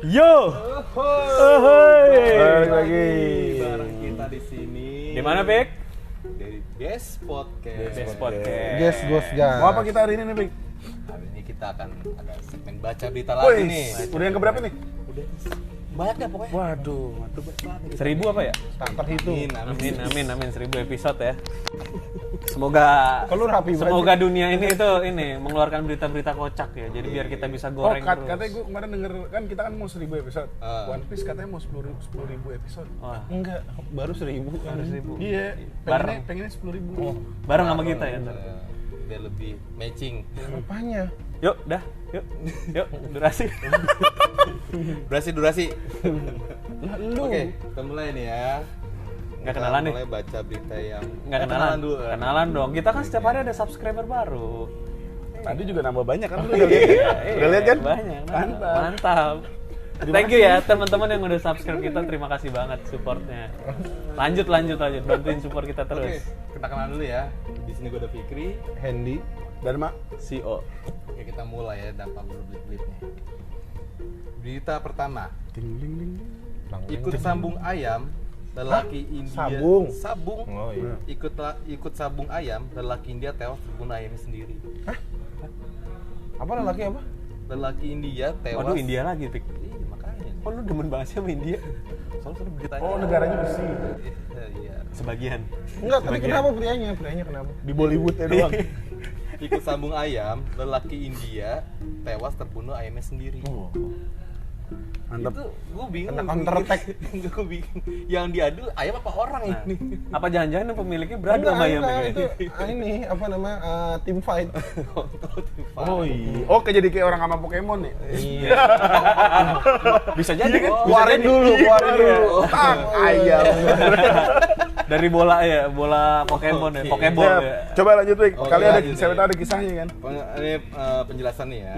Yo. Balik lagi. Bareng kita di sini. Di mana, Pik? Dari Best Podcast. Best Podcast. Guys, Mau apa kita hari ini nih, Pik? Hari ini kita akan ada segmen baca berita lagi nih. Udah yang keberapa nih? Udah banyak dah pokoknya. Waduh. 1000 apa ya? tak terhitung. Amin 1000 episode ya. Semoga Kalau rapi banget. semoga dunia ini mengeluarkan berita-berita kocak ya. Jadi biar kita bisa Oh, goreng terus. katanya gue kemarin denger kan kita kan mau 1000 episode. Ah. One Piece katanya mau 10.000 episode. Wah, Enggak, baru 1000. harus 1000. Iya, Bareng. pengennya 10.000. Bareng sama kita ya ntar. Biar lebih matching. Apanya? Yuk, dah. Yuk, durasi. Durasi. Lah lu. Oke, kita mulai nih ya. Nggak Kita kenalan nih? mulai baca berita yang Nggak kenalan dulu. Kenalan dong. Kita kan setiap hari ada subscriber baru. Tadi juga nambah banyak kan lu udah lihat. Udah lihat kan? Banyak. Mantap. Mantap. Thank you ya teman-teman yang udah subscribe kita. Terima kasih banget supportnya. Lanjut. Bantuin support kita Oke, terus. kita kenalan dulu ya. Di sini gue ada Fikri. Handy. Dan Mak, CEO. Oke, kita mulai ya dampak berbelit-belitnya. Berita pertama. ding ding ding. Ikut sambung ayam, lelaki India Sabung? Oh iya. ikut sabung ayam, lelaki India tewas terbunuh ayamnya sendiri. Apa lelaki apa? Lelaki India tewas. Waduh, India lagi, Pik. Iya, makanya. Oh, lu demen banget sih sama India? Soalnya beritanya. Oh, negaranya bersih. Iya. Sebagian. Enggak, tapi kenapa prianya? Prianya kenapa? Di Bollywood ya doang. Ikut sambung ayam, lelaki India tewas terbunuh ayamnya sendiri. Mantap. Itu gue bingung. Kena counter attack. Gue bingung. Yang diadu ayam apa orang Nah, ini? apa jangan-jangan yang pemiliknya berantem sama ayam enggak, ya? itu ini apa namanya? Team fight. Oh iya. Oke, jadi kayak orang sama Pokemon ya. Iya. Bisa jadi kan? Keluarin dulu. Tang ayam. Dari bola Pokemon ya, Pokeball Ya, ya. coba lanjut, Pik. Oke, Kali ada lanjut, saya ya. tahu ada kisahnya kan. Ini penjelasan nih ya.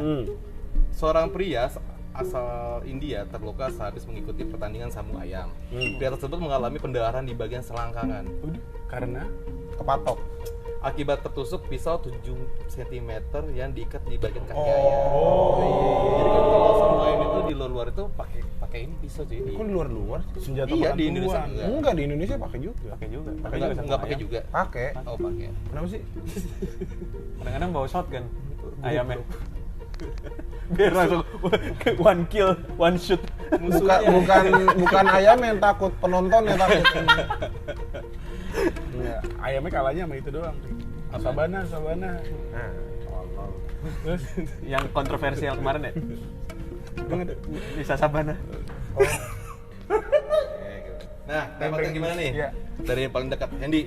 Seorang pria asal India terluka sehabis mengikuti pertandingan sambung ayam. Pria tersebut mengalami pendarahan di bagian selangkangan. Karena Kepatok. Akibat tertusuk pisau 7 cm yang diikat di bagian kaki ayam. Jadi kan kalau sambung ayam itu di luar itu pakai ini pisau jadi. Kok di luar? senjata Iya makan di Indonesia tuan. enggak. Enggak, di Indonesia pakai juga. Pakai juga. Enggak pakai juga. Pakai. Oh, pakai. Kenapa sih? Kadang-kadang bawa shotgun ayamnya. Biar langsung one kill, one shoot. Bukan ayam yang takut, penonton yang takut. Iya, ayamnya kalahnya sama itu doang. Sabana. Nah, Terus Yang kontroversial kemarin ya? Bisa Sabana. Nah, pendapatnya gimana nih? Iya. Dari yang paling dekat, Hendy.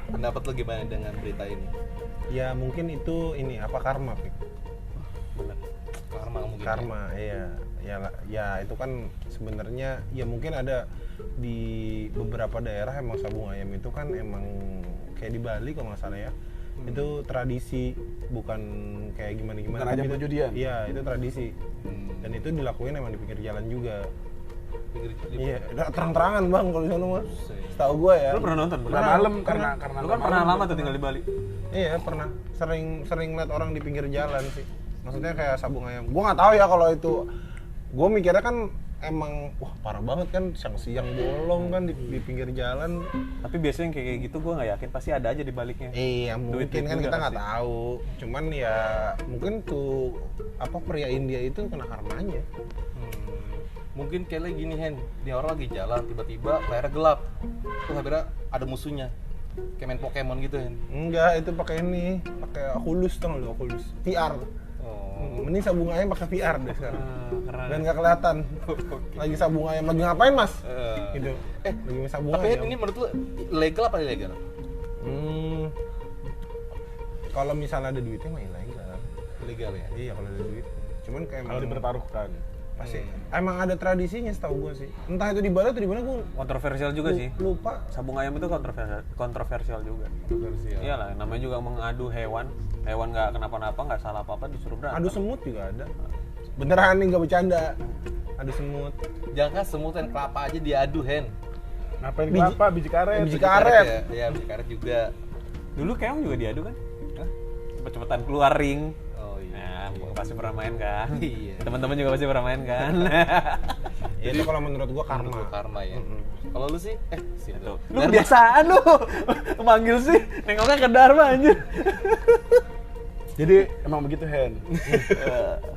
Pendapat lo gimana dengan berita ini? ya mungkin itu ini apa karma, Pik? Karma mungkin. Karma, iya. Ya itu kan sebenarnya ya mungkin ada di beberapa daerah emang sabung ayam itu kan emang kayak di Bali kalau nggak salah ya. Itu tradisi, bukan kayak gimana-gimana. Bukan ajang tapi itu- perjudian. Iya, itu tradisi. Dan itu dilakuin emang di pinggir jalan juga. Iya, terang-terangan Bang kalau di sana mah. Setahu gua ya. Lu pernah nonton? Udah malam karena Lu kan pernah lama tuh tinggal di Bali. Iya, pernah. Sering lihat orang di pinggir jalan sih. Maksudnya kayak sabung ayam. Gua nggak tahu ya kalau itu. Gua mikirnya kan emang wah parah banget kan siang-siang bolong kan di pinggir jalan. Tapi biasanya yang kayak gitu gue nggak yakin, pasti ada aja di baliknya. Iya, mungkin Duit-duit kan juga kita nggak pasti. tahu. Cuman ya mungkin tuh apa pria India itu kena karmanya. Mungkin kayak gini Hen, ini orang lagi jalan tiba-tiba layarnya gelap. Tuh akhirnya ada musuhnya. Kayak main Pokemon gitu Hen. Enggak, itu pakai ini, pakai Oculus tuh lo, Oculus VR. Oh. Mending sabung ayam pakai VR deh sekarang. Keren. Dan nggak kelihatan. Lagi sabung ayam, lagi ngapain mas? Eh, Gitu. Lagi main sabung Tapi Hen, ayam. ini menurut lu legal apa ilegal? Kalau misalnya ada duitnya mah ilegal. Legal ya. Iya kalau ada duit. Cuman kayak kalau dipertaruhkan. pasti emang ada tradisinya setahu gue sih. Entah itu di Bali atau di mana gue Kontroversial juga sih. lupa. Sabung ayam itu kontroversial juga. Kontroversial. Iyalah, namanya juga mengadu hewan nggak kenapa-napa, nggak salah apa-apa disuruh berantem. Adu semut juga ada. Beneran nih nggak bercanda. Adu semut. Jangan semut dan kelapa aja diadu Hen. Ngapain kelapa, biji karet. Biji karet. Ya, iya biji karet juga. Dulu keong juga diadu kan? Cepet-cepetan keluar ring. Oh iya. Nah, pasti pernah main kan. Iya. Teman-teman juga pasti pernah main kan. Ya, itu kalau menurut gua Karma. karma. Karma ya. Kalau lu sih, sih Tuh. Lu kebiasaan lu manggil sih, nengoknya ke Dharma anjir. Jadi emang begitu Hen.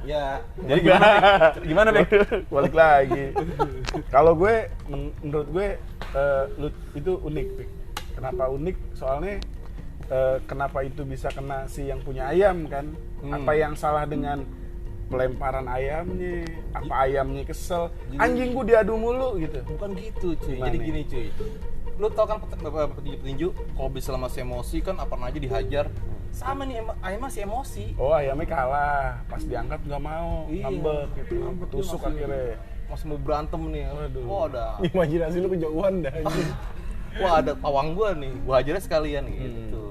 Ya, Jadi gimana Bek? Balik lagi. Kalau gue menurut gue itu unik, Pik. Kenapa unik? Soalnya kenapa itu bisa kena si yang punya ayam kan? Apa yang salah dengan pelemparan ayamnya? Apa ayamnya kesel? Anjing gue diadu mulu gitu. bukan gitu cuy. Gimana? Jadi gini cuy. Lu tau kan petinju kalau bisa masih emosi kan apa aja dihajar. Sama nih ayam masih emosi. Oh ayamnya kalah, pas diangkat nggak mau, Iya. ngambek gitu, Ngambek, tusuk dia masih- akhirnya. Masih mau berantem nih. Waduh. Wah ada. imajinasi lu kejauhan dah. anjing. Wah ada pawang gua nih. Gua hajarnya sekalian gitu.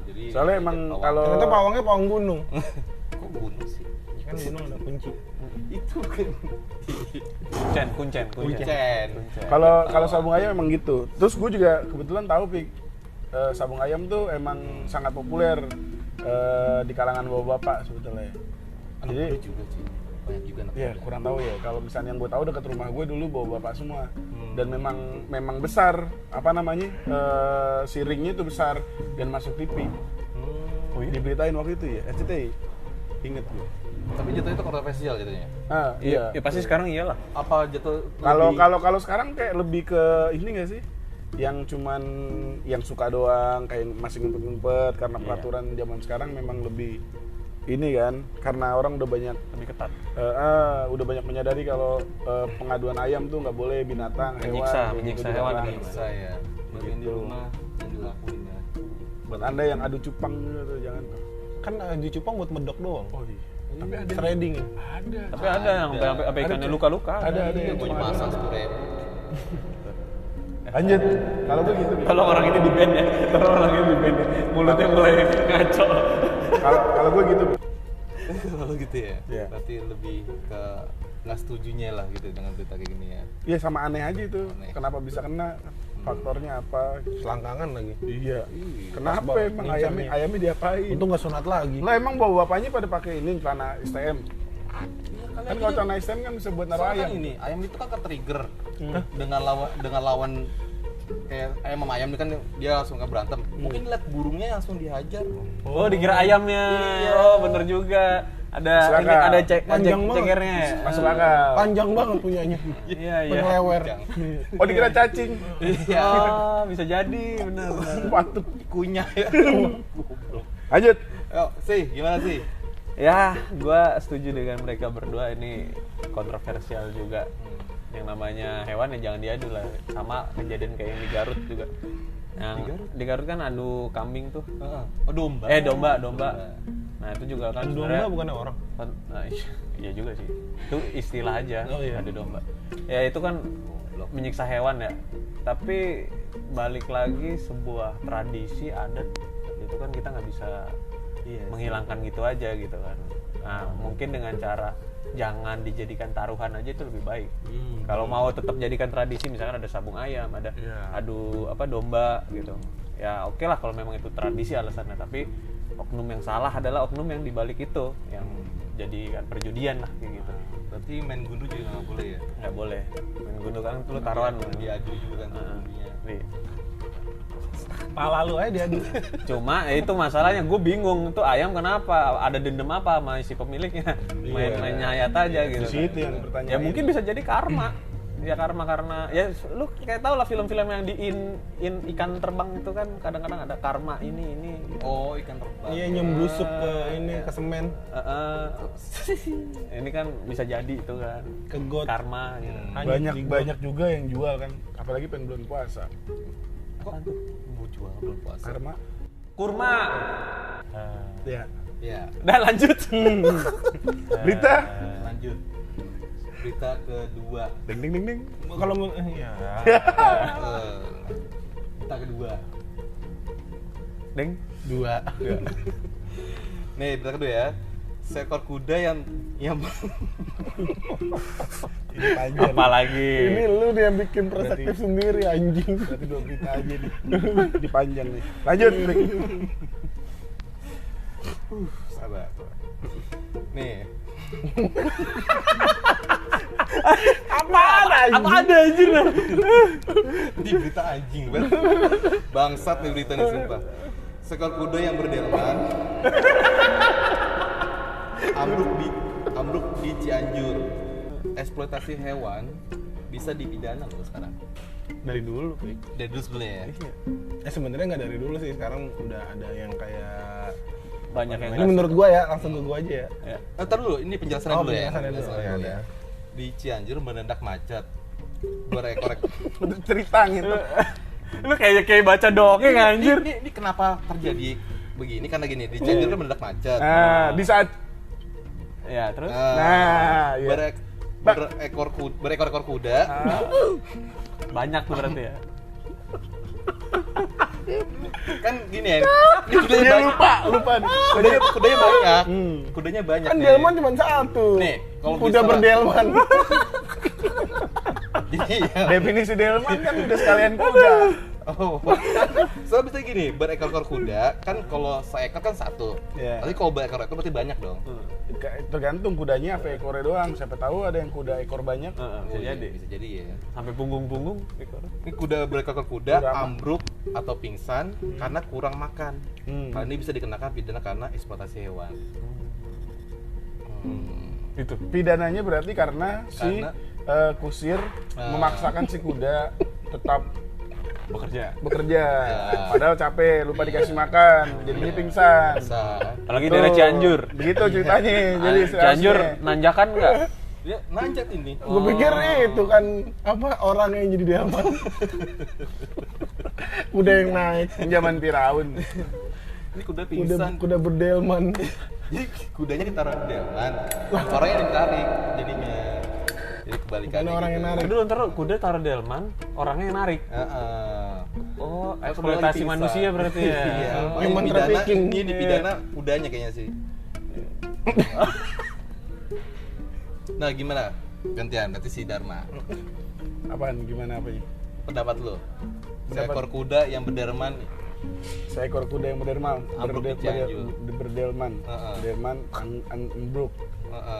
Jadi Soalnya emang pawang. kalau Ternyata pawangnya pawang gunung. kok gunung sih? Kan gunung ada kunci. Itu kan. Kuncen. Kuncen. kalau sabung ayam emang gitu. Terus gue juga kebetulan tahu Pik, sabung ayam tuh emang sangat populer di kalangan bapak-bapak sebetulnya. Anak Jadi muda juga sih. Banyak juga anak ya muda. kurang tahu ya. Kalau misalnya yang gue tahu dekat rumah gue dulu bawa bapak semua. Dan memang besar apa namanya siringnya itu besar dan masuk TV. Diberitain waktu itu ya RCTI. Ingat gue. Tapi jatuhnya itu kontroversial jatuhnya. Ah, Iya, iya. ya pasti sekarang iyalah. Apa jatuh Kalau lebih- kalau sekarang kayak lebih ke ini nggak sih? Yang cuman yang suka doang kayak masih ngumpet-ngumpet karena peraturan zaman sekarang memang lebih ini kan karena orang udah banyak Lebih ketat. udah banyak menyadari kalau pengaduan ayam tuh nggak boleh binatang, Menyiksa hewan, kayak gitu hewan doang. gitu. saya bagian di Gitu. rumah yang dilakuin ya. Buat anda yang adu cupang juga tuh jangan. Kan di Cupang buat medok doang. Oh iya. Tapi ada. Threading ya. Ada. Tapi ada yang sampai ikannya Ada, luka-luka. Ada Iya, yang gue cuma pasang ada. 10.000. Lanjut. Kalau gue gitu. Kalau orang ini di band ya, kalau orang ini di band ya, mulutnya mulai ngaco. Kalau gue gitu. Kalau gitu ya. Iya. Berarti lebih ke nggak setujunya lah gitu dengan berita kayak gini ya. Iya sama aneh aja itu. Aneh. Kenapa bisa kena? Faktornya apa? Selangkangan lagi. Iya. Kenapa Pas emang banget, ayamnya ngincer ayamnya diapain? Untung nggak sunat lagi. Lah emang bawa bapaknya pada pakai ini celana STM. Kan kalau celana STM kan bisa buat naruh Soalnya ayam. kan ini ayam itu kan ke-trigger dengan lawan kayak ayam sama ayam ini kan dia langsung nggak berantem. Mungkin lihat burungnya langsung dihajar. Oh, dikira ayamnya. Iya. Oh, bener juga. Ada Masuk ini akal. ada Panjang banget. cekernya. Masuk akal. Panjang banget punyanya. Iya, iya. Penlewer. Oh dikira cacing. Iya. Oh, bisa jadi, benar. Patut. Kunyah ya. Lanjut. Yuk, sih, gimana sih? Ya, gua setuju dengan mereka berdua, ini kontroversial juga. Yang namanya hewan ya jangan diadu lah. Sama kejadian kayak yang di Garut juga. Yang di Garut kan adu kambing tuh. Oh, domba. Domba. Nah, itu juga kan Domba sebenarnya bukannya orang. Nah, iya juga sih. Itu istilah aja, Oh, iya. adu domba. Ya itu kan menyiksa hewan ya. Tapi balik lagi sebuah tradisi adat itu kan kita nggak bisa menghilangkan gitu aja gitu kan. Nah, mungkin dengan cara jangan dijadikan taruhan aja itu lebih baik. Kalau mau tetap jadikan tradisi, misalkan ada sabung ayam, ada adu apa domba gitu. Ya oke lah kalau memang itu tradisi alasannya, tapi oknum yang salah adalah oknum yang dibalik itu yang jadikan perjudian lah kayak gitu. Berarti main gundu juga nggak boleh ya? Nggak boleh main gundu kan itu lu taruhan. Diadu juga kan Nah, gundunya. nih. Pala lu aja diadu. Cuma ya itu masalahnya gue bingung tuh ayam kenapa ada dendam apa sama si pemiliknya main nyayat aja gitu. Di situ yang pertanyaan. Ya mungkin bisa jadi karma. Ya karma karena ya lu kayak tau lah film-film yang di in ikan terbang itu kan kadang-kadang ada karma ini. Oh, ikan terbang. Iya nyemblusup ke ini ke semen, Ini kan bisa jadi itu kan ke got. karma gitu. Banyak juga yang jual kan. Apalagi pengen bulan puasa. Kok mau jual belum puasa? Karma. Kurma. Ya. Ya, Udah lanjut. Berita. lanjut. Berita kedua. Ding ding ding ding. Kalau ya. Berita kedua. Deng. Dua. Nih, berita kedua ya. Seekor kuda yang Ini panjang. Apalagi. Ini lu nih yang bikin perspektif sendiri anjing. Berarti 2 berita aja nih. Dipanjang nih. Lanjut. Rick. sabar. Nih. Apaan anjing? Apa ada anjir lah. Ini berita anjing banget. Bangsat nih berita nih sumpah. Seekor kuda yang berdelman ambruk di Cianjur. Eksploitasi hewan bisa dipidana loh sekarang. Dari dulu, Pik. Dari dulu sebenarnya ya. Sebenarnya nggak dari dulu sih, sekarang udah ada yang kayak Banyak yang ini menurut gua ya, langsung ke gua aja ya. ya. Ntar dulu, ini penjelasannya dulu ya. penjelasannya dulu. Penjelasannya Ya, dulu ya. ya. Di Cianjur mendadak macet. Berekor. Cerita gitu. Lu kayak baca dongeng anjir. Ini kenapa terjadi begini? Karena gini, di Cianjur kan mendadak macet. Nah, di saat Ya, terus Nah, iya. berekor-ekor kuda. banyak tuh berarti ya. Kan gini ya. Ini kudanya dia banyak. lupa nih. Kudanya banyak. Kudanya banyak Kan nih. delman cuma satu. Nih, kalau kuda misalnya- berdelman. Jadi ya. Definisi delman kan udah sekalian kuda. Oh. So bisa gini, berekor-ekor kuda kan kalau seekor kan satu. Iya. Tapi kalau berekor-ekor berarti banyak dong. Tergantung kudanya apa ekornya doang. Siapa tahu ada yang kuda ekor banyak. Bisa Oh, iya, jadi. Bisa jadi ya. Sampai punggung-punggung ekor. Ini kuda berekor kuda Kuda ambruk atau pingsan karena kurang makan. Hmm. Hal ini bisa dikenakan pidana karena eksploitasi hewan. Itu. Pidananya berarti karena si Karena- kusir memaksakan si kuda tetap Bekerja. bekerja. Ya. Padahal capek, lupa dikasih makan, jadinya pingsan. Bisa. Apalagi Tuh, daerah Cianjur. Begitu ceritanya. Jadi Cianjur seharusnya. nanjakan enggak? Dia nanjak ini. Gue pikir itu kan apa orang yang jadi delman. Kuda yang naik, Zaman Firaun. Ini kuda kuda pingsan. kuda berdelman. Jadi kudanya ditaruh di delman, orangnya yang ditarik jadinya. Jadi kebalikannya. Bukan orang yang narik. Dulu ntar kuda taruh delman, orangnya yang narik. Oh, eksploitasi Pingsan. manusia berarti ya. Iya. Oh, Human Ini pidana, trafficking. ini dipidana kudanya kayaknya sih. Nah gimana? Gantian, berarti si Dharma. Apaan? Gimana apanya? Pendapat lo? Seekor kuda yang berdelman. Seekor kuda yang berdelman, Ambruk di Cianjur. berdelman, berdelman ambruk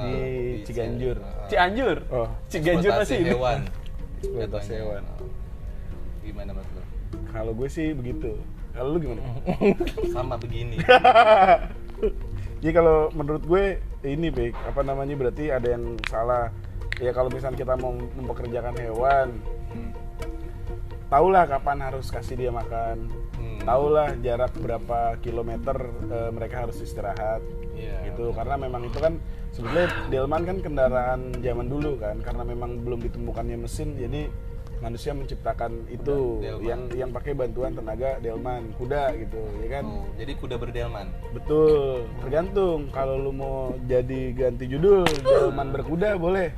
di Ciganjur. Cianjur. Oh, Ciganjur Eksploitasi masih hewan. eksploitasi Jatuhnya. hewan. Gimana menurut lo? Kalau gue sih begitu. Kalau lu gimana? Sama begini. Jadi kalau menurut gue ini Pik, apa namanya berarti ada yang salah. Ya kalau misalnya kita mau mempekerjakan hewan, tahulah kapan harus kasih dia makan, tahulah jarak berapa kilometer mereka harus istirahat. Iya, Gitu. Karena memang itu kan sebetulnya delman kan kendaraan zaman dulu kan, karena memang belum ditemukannya mesin, jadi manusia menciptakan itu Delman. yang pakai bantuan tenaga delman, kuda gitu, ya kan? Oh, jadi kuda berdelman. Betul, tergantung. Kalau lu mau jadi ganti judul delman berkuda boleh,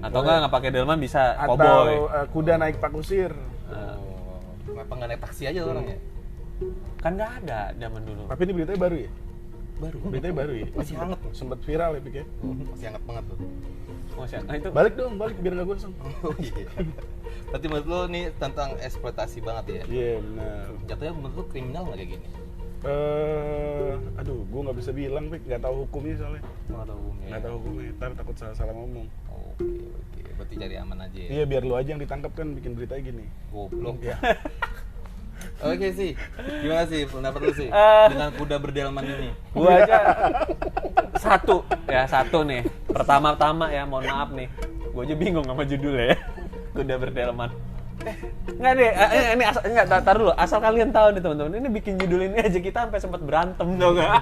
Atau nggak pakai delman bisa atau cowboy. kuda naik pak kusir. Oh, kenapa nggak naik taksi aja orangnya? Kan nggak ada zaman dulu. Tapi ini beritanya baru ya? Baru. Beritanya baru ya? Masih hangat. Sempat viral ya Pik ya? Masih hangat banget tuh. Masya Allah, itu Balik dong, balik biar nggak gosong. Oh iya. Berarti menurut lo nih tentang eksploitasi banget ya? Iya benar. Jatuhnya menurut lo kriminal nggak kayak gini? Aduh, gue nggak bisa bilang Pik, nggak tahu hukumnya soalnya. Nggak tahu hukumnya. Nggak tahu hukumnya, ntar takut salah ngomong. Oke. Berarti cari aman aja ya? Iya biar lu aja yang ditangkap kan bikin berita gini. Goblok. Ya. Oke sih. Gimana sih pendapat lu sih? Dengan kuda berdelman ini? gua aja satu nih. Pertama-tama ya, mohon maaf nih. Gua aja bingung sama judulnya ya. Kuda berdelman. Enggak deh, ini tar dulu. Asal kalian tahu nih teman-teman, ini bikin judul ini aja kita sampai sempat berantem dong enggak?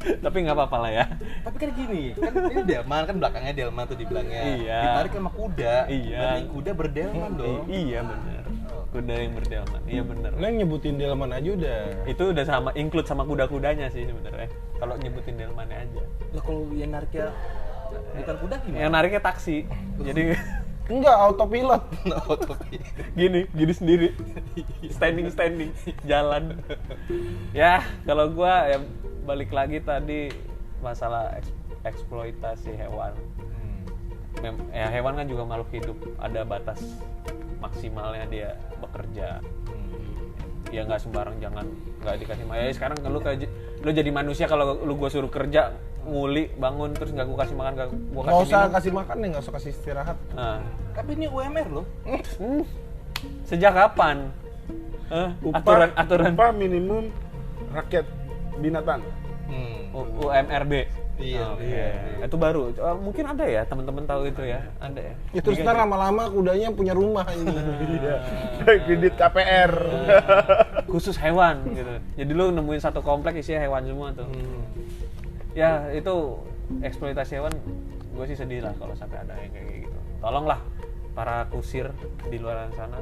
Tapi nggak apa-apa lah ya. Tapi kan gini, kan ini delman kan belakangnya delman tuh dibilangnya. Iya. Ditarik sama kuda. Iya. Berarti kuda berdelman dong. Iya benar. Kuda yang berdelman. Iya benar. Lo yang nyebutin delman aja udah. Itu udah sama include sama kuda-kudanya sih sebenarnya. Kalau nyebutin delmannya aja. Lah kalau yang nariknya bukan kuda gimana? Yang nariknya taksi. Jadi Enggak, autopilot. gini sendiri. Standing jalan. Ya, kalau gua ya balik lagi tadi masalah eksploitasi hewan. Ya hewan kan juga makhluk hidup, ada batas maksimalnya dia bekerja. Ya nggak sembarang, jangan nggak dikasih makan. Ya sekarang lu jadi manusia, kalau lu gua suruh kerja nguli bangun terus nggak gue kasih makan, nggak gue Nggak kasih usah minum. kasih makan nih, nggak usah kasih istirahat. Nah, Tapi ini UMR loh. sejak kapan? Aturan upah minimum rakyat binatang. UMRB. Iya. Oh, iya. Itu baru. Mungkin ada ya teman-teman tahu itu ya, ada ya. Itu ntar lama-lama kudanya punya rumah ini. Iya. Kredit KPR. Khusus hewan gitu. Jadi lu nemuin satu komplek isinya hewan semua tuh. Ya itu eksploitasi hewan, gue sih sedih lah kalau sampai ada yang kayak gitu. Tolonglah para kusir di luar sana,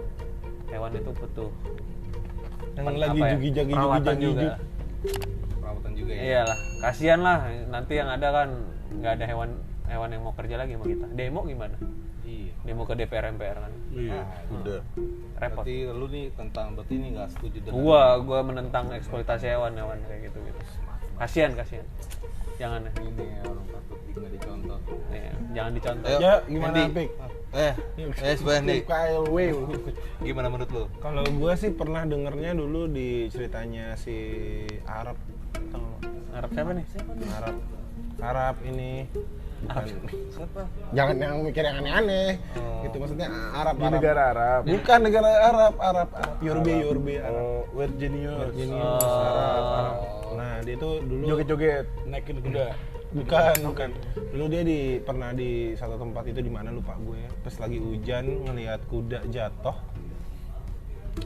hewan itu butuh Yang lagi apa ya, jugi-jagi perawatan juga. Perawatan juga ya. Iyalah, kasihan lah nanti yang ada kan nggak ada hewan yang mau kerja lagi sama kita. Demo gimana? Iya. Demo ke DPR MPR kan. Iya. Udah. Repot. Berarti lu nih berarti ini nggak setuju dengan Gua menentang eksploitasi hewan kayak gitu. Kasihan. Jangan ya. ini orang patut nggak dicontoh. Iya, jangan dicontoh. Ayo, Ya, gimana, Andy. Pik? Sebenarnya KLW. gimana menurut lu? Kalau gue sih pernah dengernya dulu di ceritanya si Arab. Tahu nggak? Arab siapa nih? Arab ini. Bukan. Siapa? Jangan yang mikir yang aneh-aneh. Gitu maksudnya Arab. Di negara Arab. Bukan negara Arab. Yorbe Arab. Virginius. Arab. Nah, dia tuh dulu Joget-joget naikin kuda. bukan. Dulu dia pernah di satu tempat itu di mana lupa gue ya. Pas lagi hujan ngelihat kuda jatuh.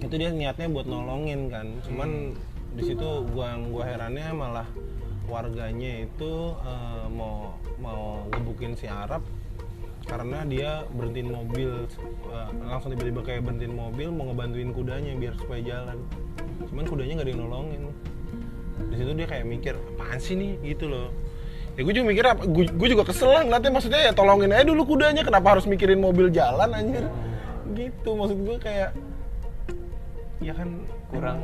Itu dia niatnya buat nolongin kan. Cuman di situ gua herannya malah warganya itu mau ngebukin si Arab karena dia berhentiin mobil, langsung tiba-tiba kayak berhentiin mobil mau ngebantuin kudanya biar supaya jalan. Cuman kudanya nggak ada yang nolongin. Di situ dia kayak mikir apaan sih nih gitu loh. Ya gue juga mikir gue juga kesel lah ngeliatnya, maksudnya ya tolongin aja dulu kudanya, kenapa harus mikirin mobil jalan anjir. Gitu maksud gue kayak ya kan kurang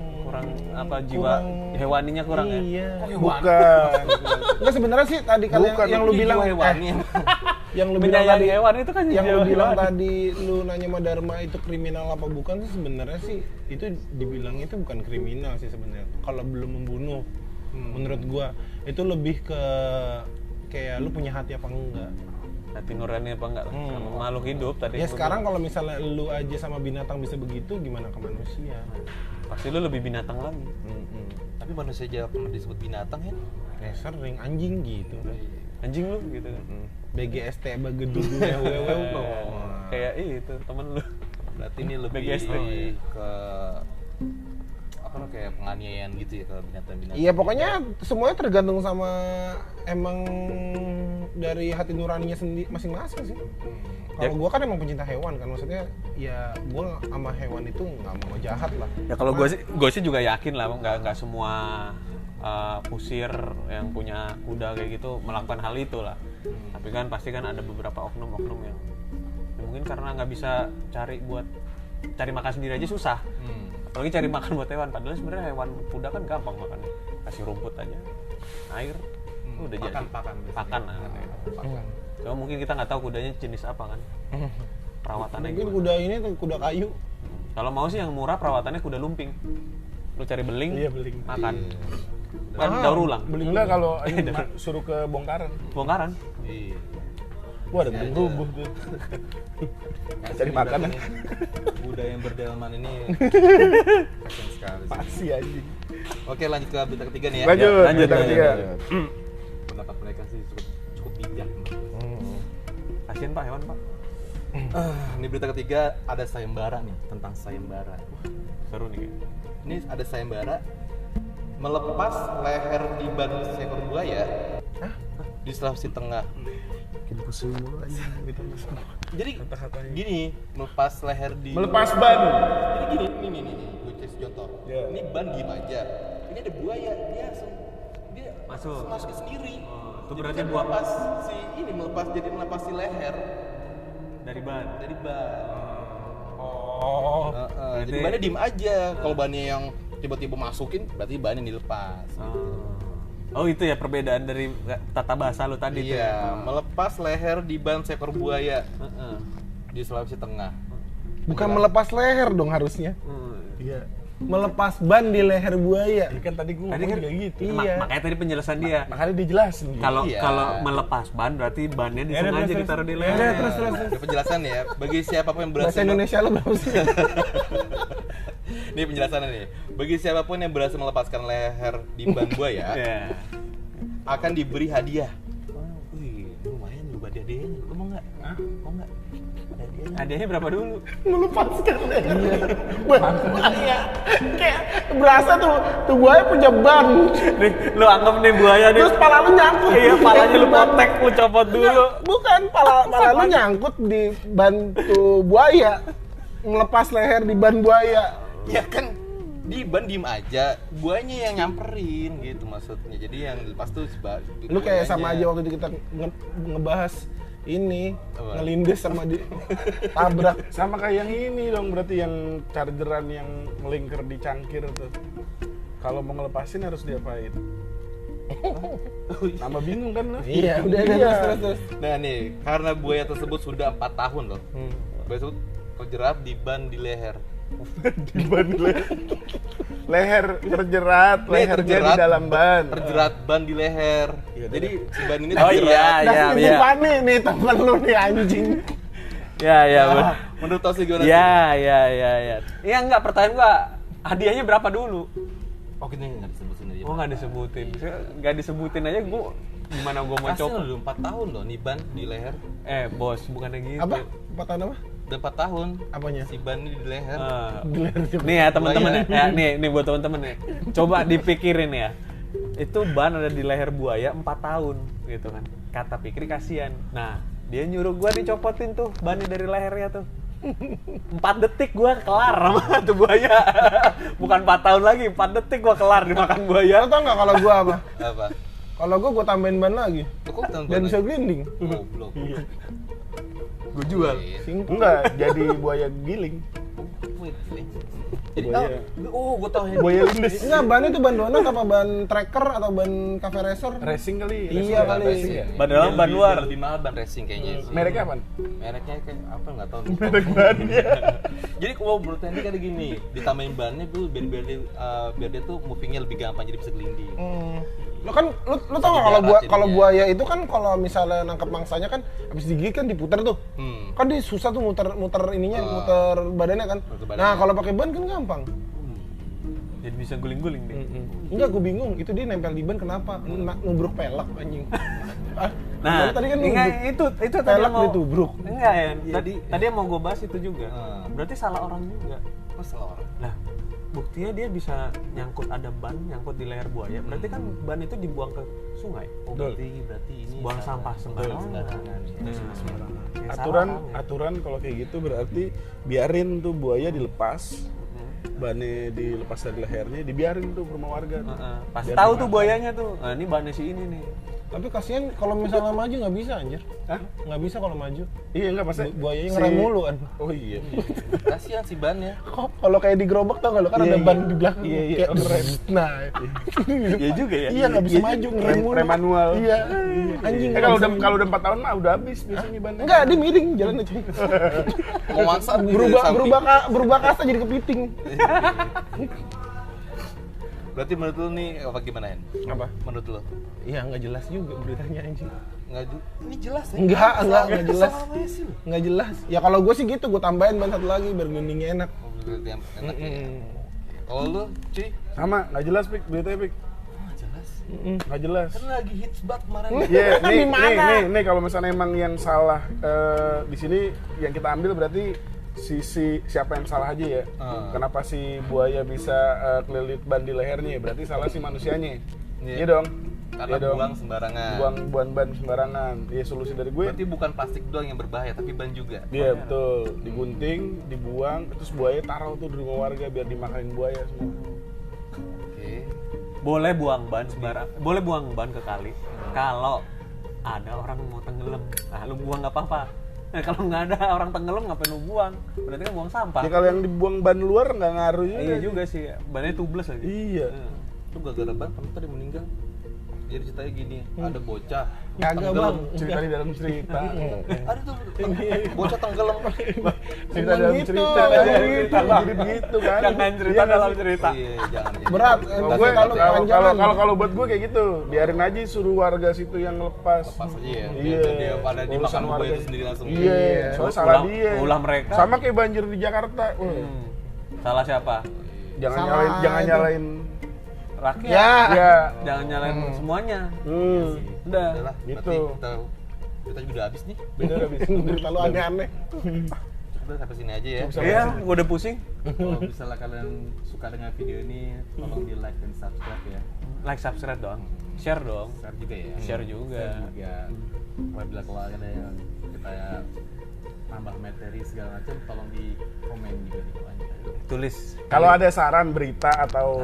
apa jiwa hewaninya kurang ya. Iya. Bukan. Enggak sebenarnya sih tadi kan yang lu bilang yang lu bilang Menyayangi tadi hewan itu kan yang jiwa lu bilang hewani. tadi lu nanya sama Dharma itu kriminal apa bukan sih, sebenarnya sih itu dibilang itu bukan kriminal sih sebenarnya kalau belum membunuh. Menurut gua itu lebih ke kayak lu punya hati apa enggak. Hati nurani apa enggak lah, sama makhluk hidup tadi. Ya sekarang kalau misalnya lu aja sama binatang bisa begitu, gimana ke manusia? pasti lu lebih binatang lagi. Tapi manusia aja pernah disebut binatang ya? Ya sering anjing gitu kan. Anjing lu gitu kan. BGST bagedugu wewe. Kayak itu temen lu. Berarti ini lebih BGST. ke apa lo kayak penganiayaan gitu ya ke binatang-binatang. Iya pokoknya semuanya tergantung sama emang dari hati nuraninya sendiri masing-masing sih. Kalau gua kan emang pencinta hewan kan, maksudnya ya gua sama hewan itu nggak mau jahat lah. Ya kalau gue sih juga yakin lah nggak semua kusir yang punya kuda kayak gitu melakukan hal itu lah. Tapi kan pasti kan ada beberapa oknum-oknum yang mungkin karena nggak bisa cari makan sendiri aja susah. Apalagi cari makan buat hewan. Padahal sebenarnya hewan kuda kan gampang makannya. Kasih rumput aja, air, udah jadi. Pakan. Cuma mungkin kita nggak tahu kudanya jenis apa kan. Perawatannya Mungkin gimana. kuda ini tuh kuda kayu. Kalau mau sih yang murah perawatannya kuda lumping. Lu cari beling, Iya, beling. makan. Kan daur ulang. Enggak kalau ini suruh ke bongkaran. Bongkaran. Iya. Wah, ada gedung rubuh tuh. Cari makan ya. Kuda yang berdelman ini kasian sekali. Pasti anjing. Oke, lanjut ke berita ketiga nih ya. Lanjut. Ketiga. Pendapat mereka sih cukup bijak. Kasian Pak hewan Pak. Ini berita ketiga ada sayembara nih tentang sayembara. Seru nih. Ini ada sayembara melepas leher di ban seekor buaya di Sulawesi Tengah. Jadi gini, melepas leher di Melepas ban. Jadi gini, nih, gue kasih contoh. Yeah. Ini ban diem aja. Ini ada buaya, dia Masuk. masukin sendiri. itu Jadi berarti dia buat melepas si leher dari ban. dari ban. Oh. Jadi bannya diem aja. Kalau bannya yang tiba-tiba masukin, berarti bannya dilepas. Oh itu ya perbedaan dari tata bahasa lu tadi tuh. Iya, melepas leher di ban seekor buaya Heeh. di Sulawesi Tengah. Bukan melepas leher dong harusnya. Iya. melepas ban di leher buaya. Ini kan tadi gue Tadi ngomong kan juga gitu. Iya. makanya tadi penjelasan dia. Makanya dijelasin gitu. Kalau Iya. kalau melepas ban berarti bannya Ya, disengaja terus, ditaruh di terus. leher. Ya, terus. Ada penjelasan ya, bagi siapapun yang Bahasa berhasil Indonesia lo berapa sih? Ini penjelasannya nih. Bagi siapapun yang berhasil melepaskan leher di ban buaya Iya. akan diberi hadiah. Wih, lumayan juga hadiahnya. Lu mau nggak? Mau nggak? Ada hadiahnya. Hadiahnya berapa dulu? Melepaskan leher. Buaya. Kayak berasa tuh buaya punya ban. Nih, lu anggap nih buaya nih. Terus pala lu nyangkut. Iya, palanya lu potek, lu copot dulu. Bukan, pala lu nyangkut di ban tuh buaya. Melepas leher di ban buaya. Ya kan di ban diem aja, buahnya yang nyamperin gitu maksudnya. Jadi yang lepas tuh Lu kayak sama buayanya. aja waktu itu kita ngebahas ini Apa? ngelindes sama di tabrak. Sama kayak yang ini dong, berarti yang chargeran yang melingkar di cangkir tuh. Kalau mau ngelepasin harus diapain? Nama bingung kan lu? Iya, udah terus. Nah nih, karena buaya tersebut sudah 4 tahun loh. Buaya tersebut terjerat di ban di leher. Di ban leher terjerat, lehernya di dalam ban. Terjerat ban di leher. Iya, Jadi si ban ini Oh terjerat. iya, Nah, iya, ini iya. Fani nih temen lu nih anjing. Ya, ya, bener. Menurut tau sih gimana? Ya, ya, ya, ya. Iya enggak, pertanyaan gua hadiahnya berapa dulu? Oh gini nggak disebutin aja. Oh, nggak disebutin. Nggak disebutin aja gua gimana gua mau Kasih coba. udah 4 tahun loh nih ban di leher. Bos, bukannya gitu. Apa? 4 tahun apa? Udah 4 tahun. Apanya? Si ban ini di leher. Nih ya teman-teman ya, nih buat teman-teman nih. Coba dipikirin ya. Itu ban ada di leher buaya 4 tahun gitu kan. Kata Pikri kasihan. Nah, dia nyuruh gua dicopotin tuh bannya dari lehernya tuh. 4 detik gua kelar sama tuh buaya. Bukan 4 tahun lagi, 4 detik gua kelar dimakan buaya. Lo tau nggak kalau gua apa? Apa? Kalau gua tambahin ban lagi Tuh, kok tahun dan bisa grinding. Goblok. Gua jual. Enggak, jadi buaya giling. Wait, gini. Jadi Buaya. gue tahu ya. Buaya lindes. Enggak, ban itu ban donat apa ban tracker atau ban cafe racer? Racing kali. Iya kali. Racing ya? Ban dalam, ban luar. Lebih mahal ban racing kayaknya sih. Mereknya apa? Mereknya kayak apa nggak tahu. Merek bannya. Jadi kalau menurut Andy kayak gini, ditambahin bannya tuh biar dia tuh movingnya lebih gampang jadi bisa gelinding. Lo kan lo tau nggak kalau buaya itu kan kalau misalnya nangkep mangsanya kan habis digigit kan diputar tuh. Kan dia susah tuh muter ininya, muter badannya kan. Muter badannya. Nah, kalau pakai ban kan gampang. Jadi bisa guling-guling deh. Enggak, gue bingung. Itu dia nempel di ban kenapa? Nubruk pelek anjing. Nah, tadi kan enggak, nubruk. itu tadi Pelek yang mau ditubruk. Enggak ya. Jadi- Tadi yang mau gue bahas itu juga. Berarti salah orang juga. Apa salah orang? Nah, buktinya dia bisa nyangkut ada ban, nyangkut di leher buaya. Berarti kan ban itu dibuang ke sungai. Oh, berarti ini Buang sampah sembarangan. sembarangan. Ya, Aturan salah orang ya. aturan kalau kayak gitu berarti biarin tuh buaya dilepas. Bannya dilepas dari lehernya, dibiarin tuh ke rumah warga tuh. Pasti Biar tahu dimakan. tuh buayanya tuh. Nah, ini bannya si ini nih. Tapi kasihan kalau misalnya maju nggak bisa anjir. Hah? Nggak bisa kalau maju. Iya enggak pasti. Buayanya ngerem mulu kan. Oh iya. Kasihan si bannya. Kok kalau kayak di gerobak tau nggak lo kan Iya, ada iya. ban di belakang. Iya, iya. Kayak Oh, ngerem. Nah, Iya juga ya. iya nggak bisa maju ngerem mulu. Rem manual. Iya. Anjing. Kalau udah 4 tahun mah udah habis biasanya bannya. Enggak, dia miring jalan aja. Mau maksa nih dari samping. berubah kasta jadi kepiting. Berarti menurut lu nih apa gimana Hen? Apa? Menurut lu? Iya nggak jelas juga beritanya anjing. Ini jelas ya? Enggak jelas. Salah apa sih lu? Nggak jelas. Ya kalau gue sih gitu, gue tambahin ban satu lagi biar grindingnya enak. Oh, berarti yang enak ya. Kalau lu, cuy? Sama, nggak jelas Pik, beritanya Pik. Jelas. Nggak jelas. Kan lagi hits banget kemarin. Iya, Di mana? nih kalau misalnya emang yang salah di sini yang kita ambil berarti sisi siapa yang salah aja ya. Kenapa si buaya bisa kelilit ban di lehernya? Berarti salah si manusianya. Iya. Iya dong. Karena Iya dong. buang sembarangan. Buang ban sembarangan. Iya, solusi dari gue. Berarti bukan plastik doang yang berbahaya, tapi ban juga. Iya betul, digunting, dibuang, terus buaya taruh tuh di rumah warga biar dimakanin buaya semua. Oke. Boleh buang ban sembarang. Boleh buang ban ke kali. Kalau ada orang mau tenggelam, nah lu buang nggak apa-apa. Nah, kalau nggak ada orang tenggelam ngapain lu buang? Berarti kan buang sampah. Ya kalau yang dibuang ban luar nggak ngaruh juga. Iya juga sih, bannya tubles lagi. Iya. Itu gara-gara ban, kamu tadi meninggal. Jadi ceritanya gini, ada bocah Kagak bang. Cerita di dalam cerita. Ada tuh bocah tenggelam. Cerita dalam Gitu, cerita. gitu. Jadi begitu kan. Jangan cerita dalam cerita. Iya, jangan. Berat. Gue kalau buat gue kayak gitu, biarin aja suruh warga situ yang lepas. Pas aja ya. Iya. Biar dia pada Urusan dimakan buaya warga. itu sendiri langsung. Iya, soalnya salah Ulah- dia. ulah mereka. Sama kayak banjir di Jakarta. Salah siapa? Jangan Salah nyalain, jangan itu. nyalain. Rakyat. Ya. Ya. Jangan nyalain semuanya. Udah Udah. lah, Gitu. berarti kita juga udah habis nih. Beda habis. Berita lu aneh-aneh. Udah sampai sini aja ya. Iya, gua udah pusing. Kalau misalnya kalian suka dengan video ini, tolong di like dan subscribe ya. Like, subscribe dong. Share dong. Share juga ya. Share juga. Share juga. Apabila kalau ada yang kita tambah materi segala macam, tolong di komen juga di bawah. Tulis. Kalau ada saran berita atau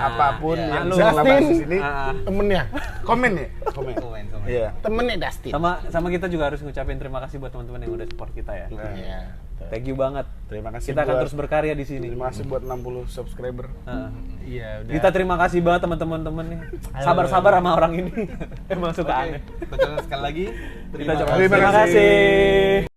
apapun ya. yang Lu. bisa ngebahas di Justin. sini, Temennya. komen ya. Komen. Komen. Iya. Temennya Dustin. Sama kita juga harus ngucapin terima kasih buat teman-teman yang udah support kita ya. Iya. Thank you banget. Terima kasih. Kita akan buat- terus berkarya di sini. Terima kasih buat 60 subscriber. Heeh. Iya, udah. Kita terima kasih banget teman-teman nih. Sabar-sabar sama orang ini. Emang suka aneh. Kita coba sekali lagi. Kita coba. Terima Terima kasih. kasih.